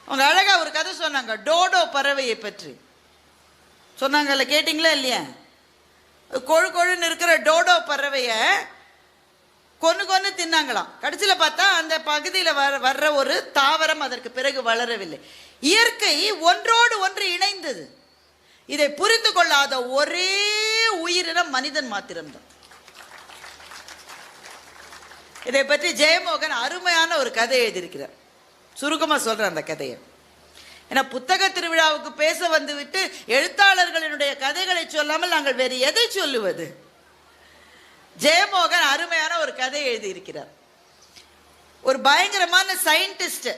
அவங்க அழகா ஒரு கதை சொன்னாங்க, டோடோ பறவையை பற்றி சொன்னாங்கல்ல, கேட்டிங்களா இல்லையா? கொழு கொழுன்னு இருக்கிற டோடோ பறவைய கொன்னு தின்னாங்களாம். கடைசியில் பார்த்தா அந்த பகுதியில் வர்ற ஒரு தாவரம் அதற்கு பிறகு வளரவில்லை. இயற்கை ஒன்றோடு ஒன்று இணைந்தது. இதை புரிந்து கொள்ளாத ஒரே உயிரினம் மனிதன் மாத்திரம்தான். இதை பற்றி ஜெயமோகன் அருமையான ஒரு கதை எழுதியிருக்கிறார். சுருக்கமாக சொல்கிறேன் அந்த கதையை. ஏன்னா புத்தக திருவிழாவுக்கு பேச வந்துவிட்டு எழுத்தாளர்களினுடைய கதைகளை சொல்லாமல் நாங்கள் வேறு எதை சொல்லுவது? ஜெயமோகன் அருமையான ஒரு கதை எழுதியிருக்கிறார். ஒரு பயங்கரமான சயின்டிஸ்ட்,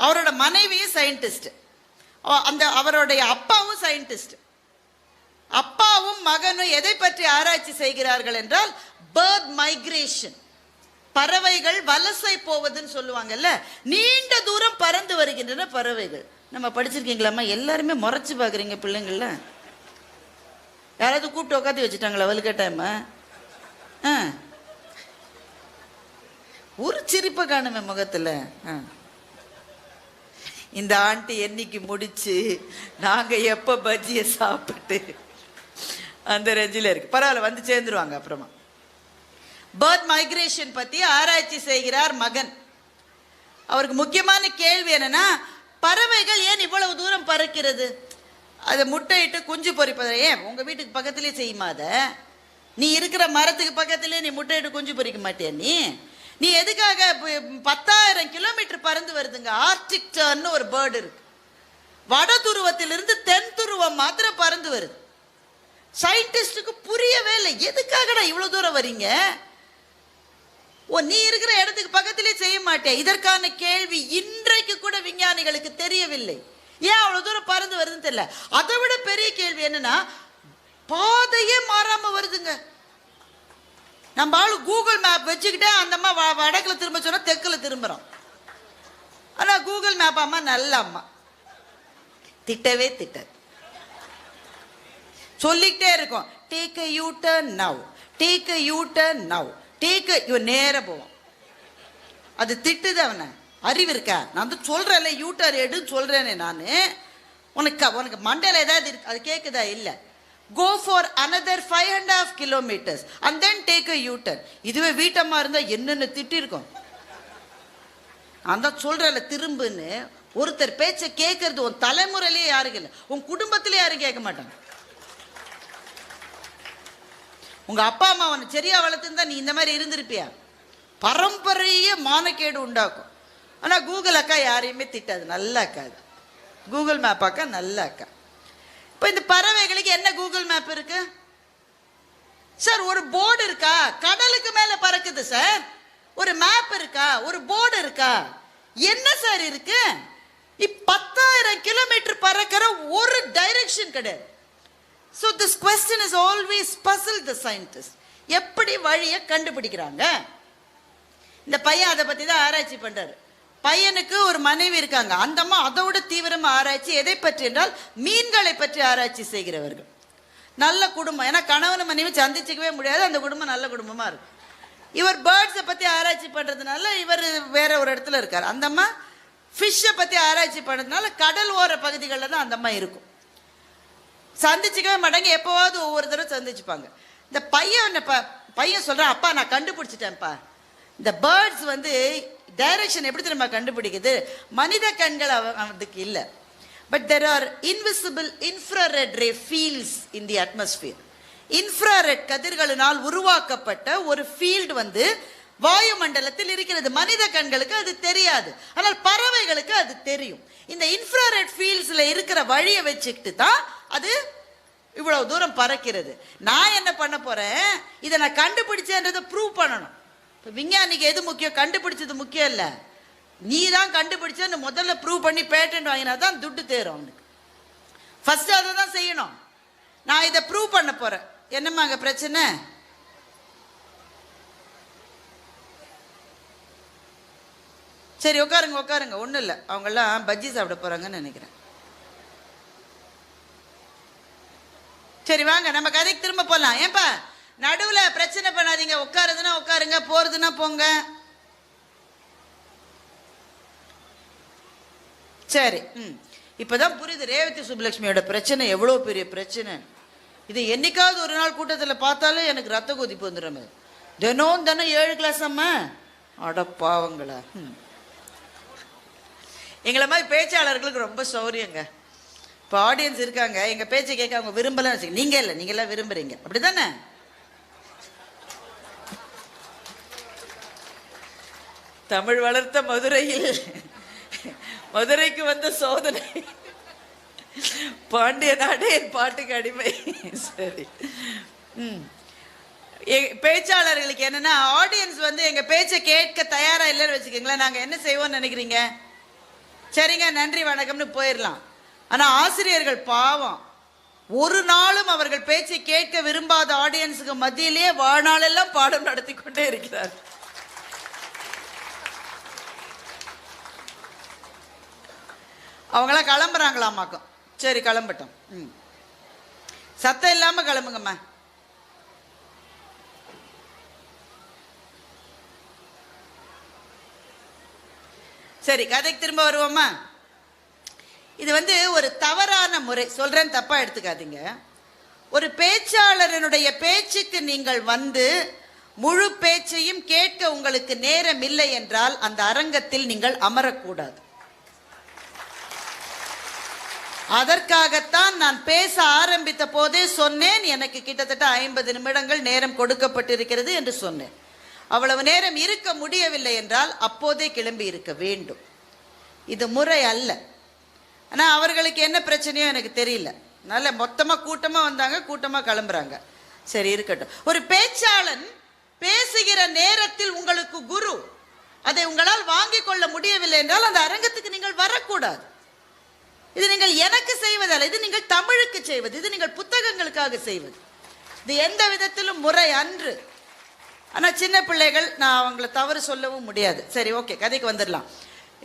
அவரோட மனைவியும் சயின்டிஸ்ட், அவருடைய அப்பாவும் சயின்டிஸ்ட். அப்பாவும் மகனும் எதை பற்றி ஆராய்ச்சி செய்கிறார்கள் என்றால் பேர்ட் மைக்ரேஷன், பறவைகள் வலசை போவதுன்னு சொல்லுவாங்கல்ல, நீண்ட தூரம் பறந்து வருகின்றன பறவைகள். நம்ம படிச்சிருக்கீங்களாம்மா? எல்லாருமே முறைச்சு பார்க்குறீங்க பிள்ளைங்கள. யாராவது கூப்பிட்டு உட்காந்து வச்சுட்டாங்களா வலுக்கட்டாயமா? ஒரு சிரிப்பை காணுமே முகத்தில். இந்த ஆண்டி என்னைக்கு முடிச்சு நாங்கள் எப்போ பஜ்ஜியை சாப்பிட்டு அந்த ரேஞ்சில் இருக்கு. பரவாயில்ல, வந்து சேர்ந்துருவாங்க அப்புறமா. பேர்ட் மைக்ரேஷன் பற்றி ஆராய்ச்சி செய்கிறார் மகன். அவருக்கு முக்கியமான கேள்வி என்னன்னா, பறவைகள் ஏன் இவ்வளவு தூரம் பறக்கிறது? அதை முட்டையிட்டு குஞ்சு பொறிப்பதை ஏன் உங்கள் வீட்டுக்கு பக்கத்துலேயே செய்யுமா? அதை நீ இருக்கிற மரத்துக்கு பக்கத்துலேயே நீ முட்டையிட்டு குஞ்சு பொறிக்க மாட்டியா? நீ எதுக்காக 10,000 கிலோமீட்டர் பறந்து வருதுங்க? ஆர்டிக் டர்ன்னு ஒரு பேர்டு இருக்கு, வட துருவத்திலிருந்து தென் துருவம் மாத்திரம் பறந்து வருது. சயின்டிஸ்டுக்கு புரியவே இல்லை, எதுக்காகடா இவ்வளோ தூரம் வரீங்க? நீ இருக்கிற இடத்துக்கு பக்கத்திலே செய்ய மாட்டேன். இதற்கான கேள்வி இன்றைக்கு கூட விஞ்ஞானிகளுக்கு தெரியவில்லை. ஏன் அவ்வளோ தூரம் பறந்து வருதுன்னு தெரியல. அதை விட பெரிய கேள்வி என்னன்னா, பாதையே மாறாம வருதுங்க. நம்ம ஆளு கூகுள் மேப் வச்சுக்கிட்டே அந்த அம்மா வடக்குல திரும்ப சொன்னா தெற்குல திரும்புறோம். ஆனா கூகுள் மேப் அம்மா நல்ல அம்மா, திட்டவே திட்டாது, சொல்லிக்கிட்டே இருக்கும். Take a you turn now, take a you turn now, take a. நேர போவோம். அது திட்டுது அவனை. அறிவு இருக்கா? நான் வந்து சொல்றேன்ல யூ டர்ன் எடுன்னு சொல்றேனே நான். உனக்கு மண்டையில ஏதாவது இருக்கு? அது கேட்குதா? இல்லை. Go for another 5.5 kilometers and then take a U-turn. இதுவே வீட்டம்மா இருந்தா என்னென்ன திட்டிருக்கோம். அந்த சொல்றல திரும்புன்னு. ஒருத்தர் பேச்சை கேட்கறது உன் தலைமுறையிலேயே யாருக்கு இல்லை, உன் குடும்பத்திலே யாரும் கேட்க மாட்டாங்க. உங்க அப்பா அம்மா உன்னை சரியா வளர்த்துருந்தா நீ இந்த மாதிரி இருந்திருப்பியா? பரம்பரையே மானக்கேடு உண்டாக்கும். ஆனா கூகுள் அக்கா யாரையுமே திட்டாது, நல்ல அக்கா. அது கூகுள் மேப் அக்கா நல்ல அக்கா. இப்போ இந்த பறவைகளுக்கு என்ன கூகுள் மேப் இருக்கு சார்? ஒரு போர்டு இருக்கா? கடலுக்கு மேல பறக்குது சார். ஒரு மேப் இருக்கா? ஒரு போர்டு இருக்கா? என்ன சார் இருக்கு? 10,000 கிலோமீட்டர் பறக்கிற ஒரு டைரக்ஷன் கிடையாது. So this question is always puzzled the scientist. எப்படி வழியை கண்டுபிடிக்கிறாங்க? இந்த பையன் அதை பத்தி தான் ஆராய்ச்சி பண்றாரு. பையனுக்கு ஒரு மனைவி இருக்காங்க. அந்த அம்மா அதோட தீவிரமா ஆராய்ச்சி. எதை பற்றி என்றால் மீன்களை பற்றி ஆராய்ச்சி செய்கிறவர்கள். நல்ல குடும்பம். ஏன்னா கணவன் மனைவி சந்திச்சுக்கவே முடியாது, அந்த குடும்பம் நல்ல குடும்பமா இருக்கும். இவர் பேர்ட்ஸை பத்தி ஆராய்ச்சி பண்றதுனால இவர் வேற ஒரு இடத்துல இருக்கார். அந்த அம்மா ஃபிஷ்ஷை பத்தி ஆராய்ச்சி பண்றதுனால கடல் ஓர பகுதிகளில் தான் அந்த அம்மா இருக்கும். சந்திச்சுக்கவே மாட்டாங்க, எப்போவாவது ஒவ்வொரு தடவை சந்திச்சுப்பாங்க. இந்த பையன் சொல்றான், அப்பா நான் கண்டுபிடிச்சிட்டேன்ப்பா, இந்த பேர்ட்ஸ் வந்து டைரக்ஷன் எப்படி நம்ம கண்டுபிடிக்குது? மனித கண்கள் அதுக்கு இல்லை. But there are invisible infrared ray fields in the atmosphere. Infrared கதிர்களினால் உருவாக்கப்பட்ட ஒரு ஃபீல்டு வந்து வாயுமண்டலத்தில் இருக்கிறது. மனித கண்களுக்கு அது தெரியாது, ஆனால் பறவைகளுக்கு அது தெரியும். இந்த இன்ஃப்ராரெட் ஃபீல்ட்ஸ்ல இருக்கிற வழியை வச்சுக்கிட்டு தான் அது இவ்வளவு தூரம் பறக்கிறது. நான் என்ன பண்ண போறேன், இதை நான் கண்டுபிடிச்சேன்றதை ப்ரூவ் பண்ணணும். விஞ்ஞானிக்கு எது முக்கியம்? கண்டுபிடிச்சது முக்கியம் இல்லை, நீ தான் கண்டுபிடிச்சன்னு முதல்ல ப்ரூவ் பண்ணி பேட்டன்ட் வாங்கினா தான் துட்டு தேரும் அவனுக்கு. ஃபர்ஸ்ட் அதை தான் செய்யணும். நான் இதை ப்ரூவ் பண்ண போறேன். என்னம்மா அங்கே பிரச்சனை? சரி உட்காருங்க உட்காருங்க, ஒன்றும் இல்லை, அவங்கெல்லாம் பஜ்ஜி சாப்பிட போறாங்கன்னு நினைக்கிறேன். சரி வாங்க நம்ம கதைக்கு திரும்ப போகலாம். ஏன்பா நடுவில் பிரச்சனை பண்ணாதீங்க, உட்காருதுன்னா உட்காருங்க, போறதுன்னா போங்க. சரி. இப்பதான் புரியுது ரேவதி சுப்புலட்சுமியோட பிரச்சனை எவ்வளவு பெரிய பிரச்சனை. இது என்னைக்காவது ஒரு நாள் கூட்டத்தில் பார்த்தாலும் எனக்கு ரத்த கொதிப்பு வந்துடும். தினம் 7 கிளாஸ் அம்மா, அட பாவங்களா. எங்களை மாதிரி பேச்சாளர்களுக்கு ரொம்ப சௌரியங்க. இப்போ ஆடியன்ஸ் இருக்காங்க, எங்கள் பேச்சை கேட்க அவங்க விரும்பலாம் வச்சுக்க. நீங்கள் இல்லை, நீங்களாம் விரும்புகிறீங்க, அப்படி தானே? தமிழ் வளர்த்த மதுரையில் மதுரைக்கு வந்த சோதனை, பாண்டிய நாடே என் பாட்டுக்கு அடிமை. சரி. பேச்சாளர்களுக்கு என்னன்னா, ஆடியன்ஸ் வந்து எங்க பேச்சை கேட்க தயாரா இல்லைன்னு வச்சுக்கோங்களேன், நாங்க என்ன செய்வோம்னு நினைக்கிறீங்க? சரிங்க நன்றி வணக்கம்னு போயிடலாம். ஆனா ஆசிரியர்கள் பாவம், ஒரு நாளும் அவர்கள் பேச்சை கேட்க விரும்பாத ஆடியன்ஸுக்கு மத்தியிலேயே வாழ்நாளெல்லாம் பாடம் நடத்தி கொண்டே இருக்கிறார். அவங்களாம் கிளம்புறாங்களாமாக்கும். சரி கிளம்பட்டும். சத்தம் இல்லாம கிளம்புங்கம்மா. சரி, கதைக்கு திரும்ப வருவோமா? இது வந்து ஒரு தவறான முறை, சொல்றேன் தப்பா எடுத்துக்காதீங்க. ஒரு பேச்சாளரனுடைய பேச்சுக்கு நீங்கள் வந்து முழு பேச்சையும் கேட்க உங்களுக்கு நேரம் இல்லை என்றால் அந்த அரங்கத்தில் நீங்கள் அமரக்கூடாது. அதற்காகத்தான் நான் பேச ஆரம்பித்த போதே சொன்னேன், எனக்கு கிட்டத்தட்ட 50 நிமிடங்கள் நேரம் கொடுக்கப்பட்டிருக்கிறது என்று சொன்னேன். அவ்வளவு நேரம் இருக்க முடியவில்லை என்றால் அப்போதே கிளம்பி இருக்க வேண்டும். இது முறை அல்ல. ஆனால் அவர்களுக்கு என்ன பிரச்சனையோ எனக்கு தெரியல. நல்ல மொத்தமாக கூட்டமாக வந்தாங்க, கூட்டமாக கிளம்புறாங்க. சரி இருக்கட்டும். ஒரு பேச்சாளன் பேசுகிற நேரத்தில் உங்களுக்கு குரு, அதை உங்களால் வாங்கிக் கொள்ள முடியவில்லை என்றால் அந்த அரங்கத்துக்கு நீங்கள் வரக்கூடாது. இது நீங்கள் எனக்கு செய்வதல்ல, இது நீங்கள் தமிழுக்கு செய்வது, இது நீங்கள் புத்தகங்களுக்காக செய்வது. இது எந்த விதத்திலும் முறை அன்று. ஆனால் சின்ன பிள்ளைகள், நான் அவங்களை தவறு சொல்லவும் முடியாது. சரி ஓகே, கதைக்கு வந்துடலாம்.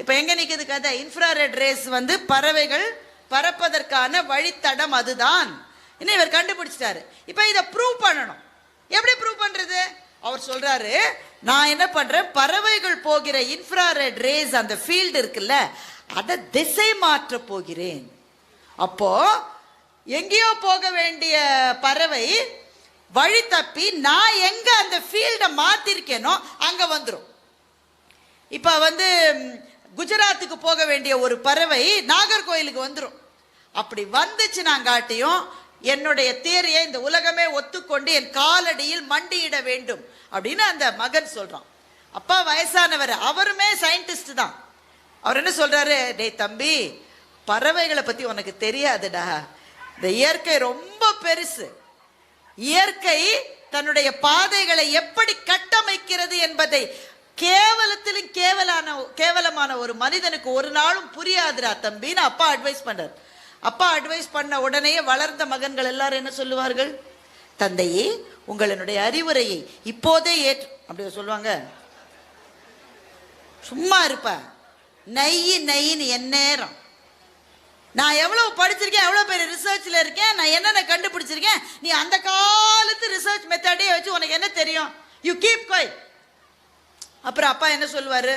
இப்போ எங்கே நிற்குது கதை? இன்ஃப்ராரெட் ரேஸ் வந்து பறவைகள் பறப்பதற்கான வழித்தடம் அதுதான். இன்னும் இவர் கண்டுபிடிச்சிட்டாரு. இப்போ இதை ப்ரூவ் பண்ணணும். எப்படி ப்ரூவ் பண்ணுறது? அவர் சொல்றாரு, நான் என்ன பண்றேன், பறவைகள் போகிற இன்ஃப்ராரெட் ரேஸ் அந்த ஃபீல்டு இருக்குல்ல, அதை திசை மாற்ற போகிறேன். அப்போ எங்கேயோ போக வேண்டிய பறவை வழி தப்பி நான் எங்க அந்த ஃபீல்டை மாத்திருக்கேனோ அங்க வந்துடும். இப்ப வந்து குஜராத்துக்கு போக வேண்டிய ஒரு பறவை நாகர்கோயிலுக்கு வந்துடும். அப்படி வந்துச்சு நான் காட்டியும் என்னுடைய தியரியை இந்த உலகமே ஒத்துக்கொண்டு என் காலடியில் மண்டியிட வேண்டும் அப்படின்னு அந்த மகன் சொல்றான். அப்பா வயசானவர், அவருமே சயின்டிஸ்ட் தான். அவர் என்ன சொல்றாரு, டேய் தம்பி, பறவைகளை பத்தி உனக்கு தெரியாதுடா, இந்த இயற்கை ரொம்ப பெருசு. இயற்கை தன்னுடைய பாதைகளை எப்படி கட்டமைக்கிறது என்பதை கேவலத்திலும் கேவலமான ஒரு மனிதனுக்கு ஒரு நாளும் புரியாதுடா தம்பின்னு அப்பா அட்வைஸ் பண்றார். அப்பா அட்வைஸ் பண்ண உடனே வளர்ந்த மகன்கள் எல்லாரும் என்ன சொல்லுவார்கள், தந்தையே உங்களுடைய அறிவுரையை இப்போதே ஏற்று, அப்படி சொல்லுவாங்க. சும்மா இருப்ப நையின்னு என் நேரம், நான் எவ்வளவு படிச்சிருக்கேன், எவ்வளவு பேர் ரிசர்ச்ல இருக்கேன், நான் என்னென்ன கண்டுபிடிச்சிருக்கேன், நீ அந்த காலத்து ரிசர்ச் மெத்தடே வச்சு உனக்கு என்ன தெரியும், யூ கீப் குவைட். அப்புறம் அப்பா என்ன சொல்லுவாரு,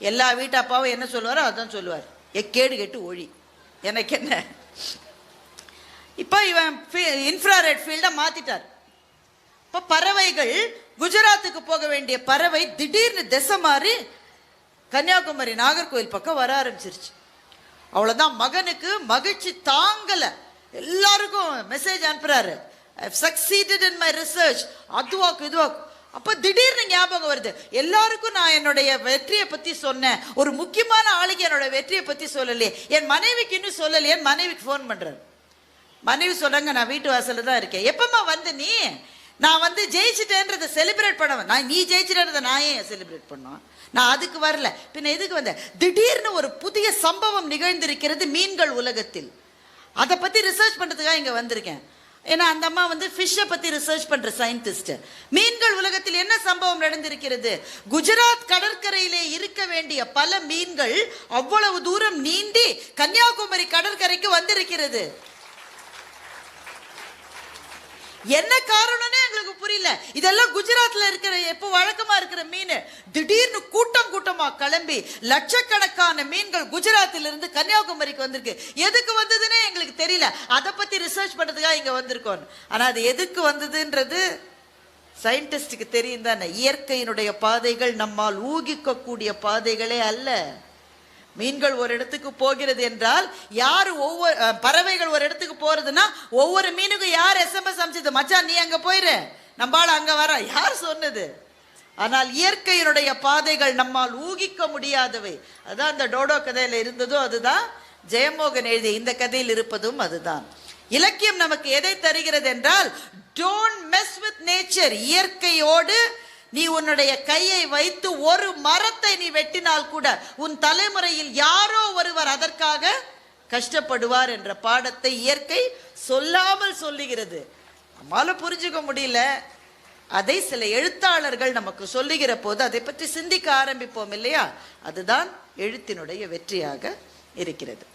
எல்லா வீட்டு அப்பாவும் என்ன சொல்லுவாரோ அதான் சொல்லுவார், எக்கேடு கெட்டு ஒழி, எனக்கு என்ன. இப்போ இவன் இன்ஃப்ராரெட் ஃபீல்டை மாத்திட்டார். இப்போ பறவைகள், குஜராத்துக்கு போக வேண்டிய பறவை திடீர்னு திசை மாறி கன்னியாகுமரி நாகர்கோவில் பக்கம் வர ஆரம்பிச்சிருச்சு. அவ்வளோதான், மகனுக்கு மகிழ்ச்சி தாங்கல. எல்லாருக்கும் மெசேஜ் அனுப்புறாரு, I've succeeded in my research, அதுவாக்கு இதுவாக்கு. அப்போ திடீர்னு ஞாபகம் வருது, எல்லாருக்கும் நான் என்னுடைய வெற்றியை பற்றி சொன்னேன், ஒரு முக்கியமான ஆளுக்கு என்னோட வெற்றியை பற்றி சொல்லலையே, என் மனைவிக்கு இன்னும் சொல்லலையே. என் மனைவிக்கு ஃபோன் பண்ணுறாரு. மனைவி சொல்கிறாங்க, நான் வீட்டு வாசலில் தான் இருக்கேன். எப்பம்மா வந்து நீ, நான் வந்து ஜெயிச்சிட்டேன்றதை செலிப்ரேட் பண்ணுவேன். நீ ஜெயிச்சிட்டேன்றதை நான் ஏன் செலிப்ரேட் பண்ணுவேன், நான் அதுக்கு வரல, பின்ன எதுக்கு வந்தேன். திடீர்னு ஒரு புதிய சம்பவம் நிகழ்ந்திருக்கிறது மீன்கள் உலகத்தில், அதை பற்றி ரிசர்ச் பண்ணுறதுக்காக இங்கே வந்திருக்கேன். ஏன்னா அந்த அம்மா வந்து ஃபிஷ்ஷை பற்றி ரிசர்ச் பண்ணுற சயின்டிஸ்ட். மீன்கள் உலகத்தில் என்ன சம்பவம் நடந்திருக்கிறது, குஜராத் கடற்கரையிலே இருக்க வேண்டிய பல மீன்கள் அவ்வளவு தூரம் நீந்தி கன்னியாகுமரி கடற்கரைக்கு வந்திருக்கிறது. என்ன காரணம்னே எங்களுக்கு புரியல. இதெல்லாம் குஜராத்ல இருக்கிற எப்போ வழக்கமா இருக்கிற மீன் திடீர்னு கூட்டம் கூட்டமா கிளம்பி லட்சக்கணக்கான மீன்கள் குஜராத்தில இருந்து கன்னியாகுமரிக்கு வந்திருக்கு. எதுக்கு வந்ததுன்னே எங்களுக்கு தெரியல. அதை பத்தி ரிசர்ச் பண்றதுக்காக இங்க வந்திருக்கோம். ஆனா அது எதுக்கு வந்ததுன்றது சயின்டிஸ்டுக்கு தெரியும் தானே. இயற்கையினுடைய பாதைகள் நம்மால் ஊகிக்க கூடிய பாதைகளே அல்ல. மீன்கள் ஒரு இடத்துக்கு போகிறது என்றால் யாரு ஒவ்வொரு பறவைகள் ஒரு இடத்துக்கு போறதுன்னா ஒவ்வொரு மீனுக்கும் யார் SMS அமிச்சது, மச்சான் நீ அங்க போயிரு நம்மால அங்க வர, யார் சொன்னது? ஆனால் இயற்கையினுடைய பாதைகள் நம்மால் ஊகிக்க முடியாதவை. அதான் அந்த டோடோ கதையில இருந்ததும் அதுதான், ஜெயமோகன் எழுதிய இந்த கதையில் இருப்பதும் அதுதான். இலக்கியம் நமக்கு எதை தருகிறது என்றால், டோன்ட் மெஸ் வித் நேச்சர். இயற்கையோடு நீ உன்னுடைய கையை வைத்து ஒரு மரத்தை நீ வெட்டினால் கூட உன் தலைமுறையில் யாரோ ஒருவர் அதற்காக கஷ்டப்படுவார் என்ற பாடத்தை இயற்கை சொல்லாமல் சொல்லுகிறது. நம்மால புரிஞ்சுக்க முடியல. அதை சில எழுத்தாளர்கள் நமக்கு சொல்லுகிற போது அதை பற்றி சிந்திக்க ஆரம்பிப்போம் இல்லையா? அதுதான் எழுத்தினுடைய வெற்றியாக இருக்கிறது.